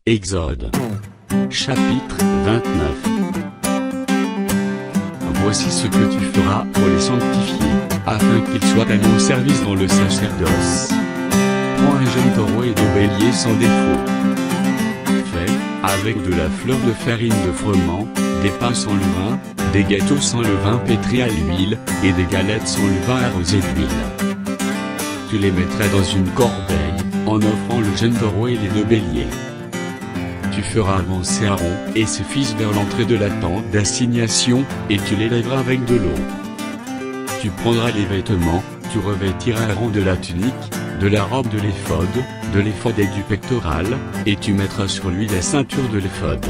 Exode. Chapitre 29. Voici ce que tu feras pour les sanctifier, afin qu'ils soient à mon service dans le sacerdoce. Prends un jeune taureau et deux béliers sans défaut. Fais, avec de la fleur de farine de froment, des pains sans levain, des gâteaux sans levain pétris à l'huile, et des galettes sans levain arrosées d'huile. Tu les mettras dans une corbeille, en offrant le jeune taureau et les deux béliers. Tu feras avancer Aaron et ses fils vers l'entrée de la tente d'assignation, et tu les lèveras avec de l'eau. Tu prendras les vêtements, tu revêtiras Aaron de la tunique, de la robe de l'éphod et du pectoral, et tu mettras sur lui la ceinture de l'éphod.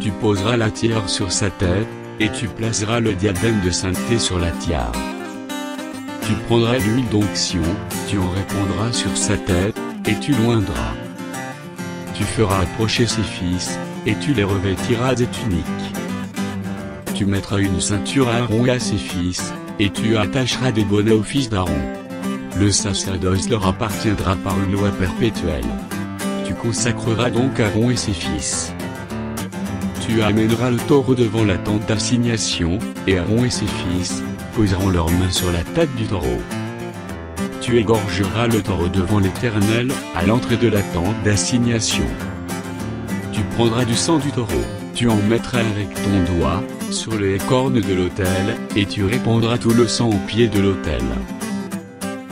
Tu poseras la tiare sur sa tête, et tu placeras le diadème de sainteté sur la tiare. Tu prendras l'huile d'onction, tu en répandras sur sa tête, et tu l'oindras. Tu feras approcher ses fils, et tu les revêtiras des tuniques. Tu mettras une ceinture à Aaron et à ses fils, et tu attacheras des bonnets aux fils d'Aaron. Le sacerdoce leur appartiendra par une loi perpétuelle. Tu consacreras donc Aaron et ses fils. Tu amèneras le taureau devant la tente d'assignation, et Aaron et ses fils poseront leurs mains sur la tête du taureau. Tu égorgeras le taureau devant l'Éternel, à l'entrée de la tente d'assignation. Tu prendras du sang du taureau, tu en mettras avec ton doigt, sur les cornes de l'autel, et tu répandras tout le sang au pied de l'autel.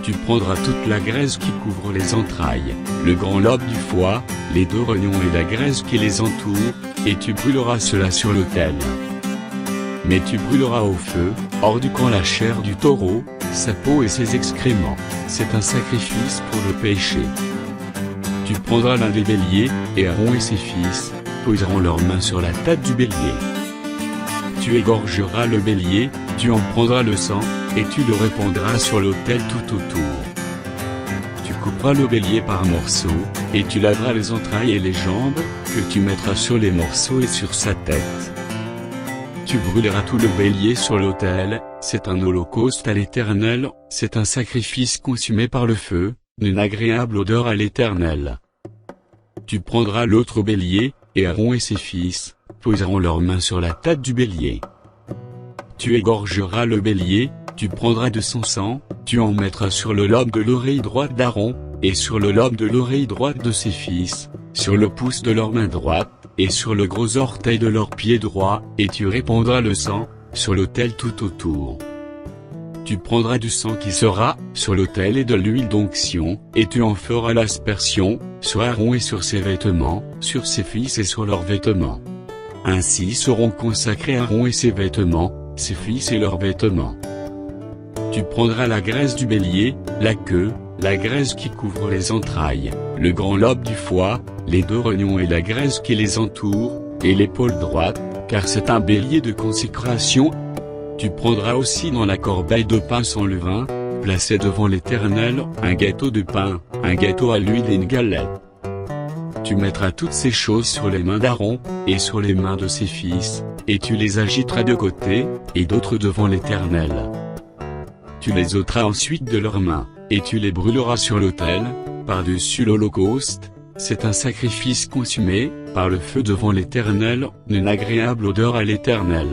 Tu prendras toute la graisse qui couvre les entrailles, le grand lobe du foie, les deux rognons et la graisse qui les entoure, et tu brûleras cela sur l'autel. Mais tu brûleras au feu, hors du camp la chair du taureau, sa peau et ses excréments, c'est un sacrifice pour le péché. Tu prendras l'un des béliers, et Aaron et ses fils poseront leurs mains sur la tête du bélier. Tu égorgeras le bélier, tu en prendras le sang, et tu le répandras sur l'autel tout autour. Tu couperas le bélier par morceaux, et tu laveras les entrailles et les jambes, que tu mettras sur les morceaux et sur sa tête. Tu brûleras tout le bélier sur l'autel, c'est un holocauste à l'Éternel, c'est un sacrifice consumé par le feu, d'une agréable odeur à l'Éternel. Tu prendras l'autre bélier, et Aaron et ses fils poseront leurs mains sur la tête du bélier. Tu égorgeras le bélier, tu prendras de son sang, tu en mettras sur le lobe de l'oreille droite d'Aaron, et sur le lobe de l'oreille droite de ses fils, sur le pouce de leur main droite, et sur le gros orteil de leur pied droit, et tu répandras le sang sur l'autel tout autour. Tu prendras du sang qui sera sur l'autel et de l'huile d'onction, et tu en feras l'aspersion sur Aaron et sur ses vêtements, sur ses fils et sur leurs vêtements. Ainsi seront consacrés Aaron et ses vêtements, ses fils et leurs vêtements. Tu prendras la graisse du bélier, la queue, la graisse qui couvre les entrailles, le grand lobe du foie, les deux rognons et la graisse qui les entoure, et l'épaule droite, car c'est un bélier de consécration. Tu prendras aussi dans la corbeille de pain sans levain, placé devant l'Éternel, un gâteau de pain, un gâteau à l'huile et une galette. Tu mettras toutes ces choses sur les mains d'Aaron, et sur les mains de ses fils, et tu les agiteras de côté, et d'autres devant l'Éternel. Tu les ôteras ensuite de leurs mains, et tu les brûleras sur l'autel, par-dessus l'holocauste, c'est un sacrifice consumé, par le feu devant l'Éternel, d'une agréable odeur à l'Éternel.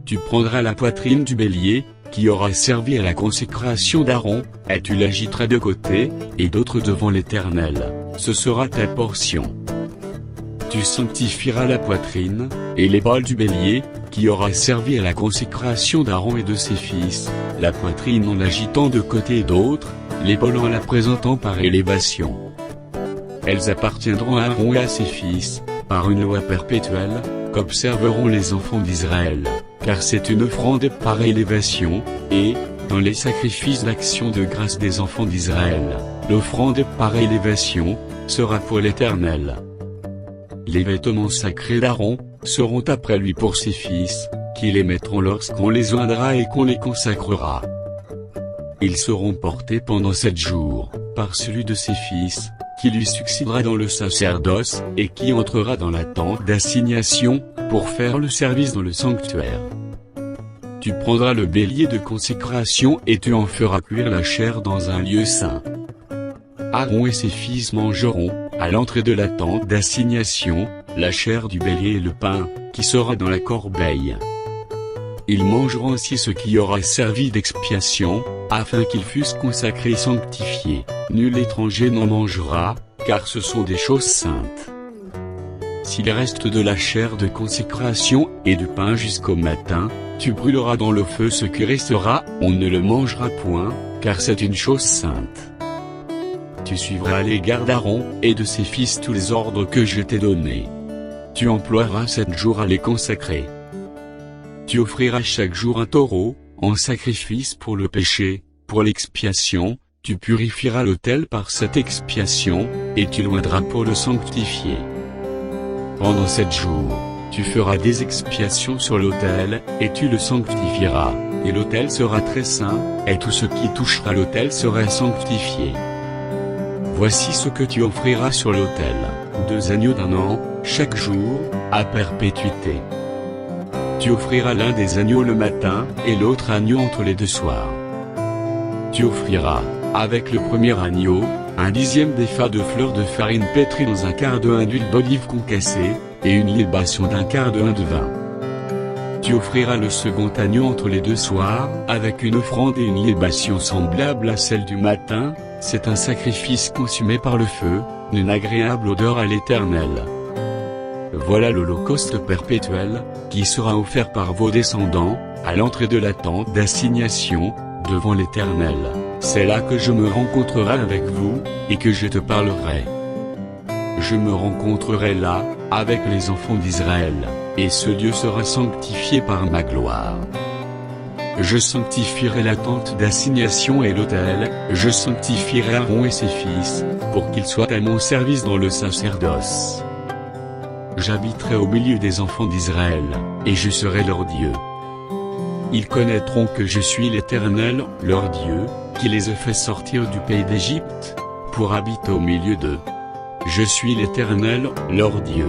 Tu prendras la poitrine du bélier, qui aura servi à la consécration d'Aaron, et tu l'agiteras de côté, et d'autres devant l'Éternel, ce sera ta portion. Tu sanctifieras la poitrine, et l'épaule du bélier, qui aura servi à la consécration d'Aaron et de ses fils, la poitrine en l'agitant de côté et d'autre, l'épaule en la présentant par élévation. Elles appartiendront à Aaron et à ses fils, par une loi perpétuelle, qu'observeront les enfants d'Israël, car c'est une offrande par élévation, et, dans les sacrifices d'action de grâce des enfants d'Israël, l'offrande par élévation sera pour l'Éternel. Les vêtements sacrés d'Aaron seront après lui pour ses fils, qui les mettront lorsqu'on les oindra et qu'on les consacrera. Ils seront portés pendant 7 jours, par celui de ses fils, qui lui succédera dans le sacerdoce, et qui entrera dans la tente d'assignation, pour faire le service dans le sanctuaire. Tu prendras le bélier de consécration et tu en feras cuire la chair dans un lieu saint. Aaron et ses fils mangeront, à l'entrée de la tente d'assignation, la chair du bélier et le pain, qui sera dans la corbeille. Ils mangeront aussi ce qui aura servi d'expiation, afin qu'ils fussent consacrés et sanctifiés. Nul étranger n'en mangera, car ce sont des choses saintes. S'il reste de la chair de consécration, et du pain jusqu'au matin, tu brûleras dans le feu ce qui restera, on ne le mangera point, car c'est une chose sainte. Tu suivras à l'égard d'Aaron, et de ses fils tous les ordres que je t'ai donnés. Tu emploieras 7 jours à les consacrer. Tu offriras chaque jour un taureau, en sacrifice pour le péché, pour l'expiation, tu purifieras l'autel par cette expiation, et tu l'oindras pour le sanctifier. Pendant 7 jours, tu feras des expiations sur l'autel, et tu le sanctifieras, et l'autel sera très saint, et tout ce qui touchera l'autel sera sanctifié. Voici ce que tu offriras sur l'autel, 2 agneaux d'1 an, chaque jour, à perpétuité. Tu offriras l'un des agneaux le matin, et l'autre agneau entre les 2 soirs. Tu offriras, avec le premier agneau, un 10e d'épha de fleur de farine pétrie dans un quart de hin d'huile d'olive concassée, et une libation d'un quart de hin de vin. Tu offriras le second agneau entre les 2 soirs, avec une offrande et une libation semblable à celle du matin, c'est un sacrifice consumé par le feu, d'une agréable odeur à l'Éternel. Voilà l'holocauste perpétuel, qui sera offert par vos descendants, à l'entrée de la tente d'assignation, devant l'Éternel. C'est là que je me rencontrerai avec vous, et que je te parlerai. Je me rencontrerai là, avec les enfants d'Israël, et ce lieu sera sanctifié par ma gloire. Je sanctifierai la tente d'assignation et l'autel, je sanctifierai Aaron et ses fils, pour qu'ils soient à mon service dans le sacerdoce. J'habiterai au milieu des enfants d'Israël, et je serai leur Dieu. Ils connaîtront que je suis l'Éternel, leur Dieu, qui les ai fait sortir du pays d'Égypte, pour habiter au milieu d'eux. Je suis l'Éternel, leur Dieu.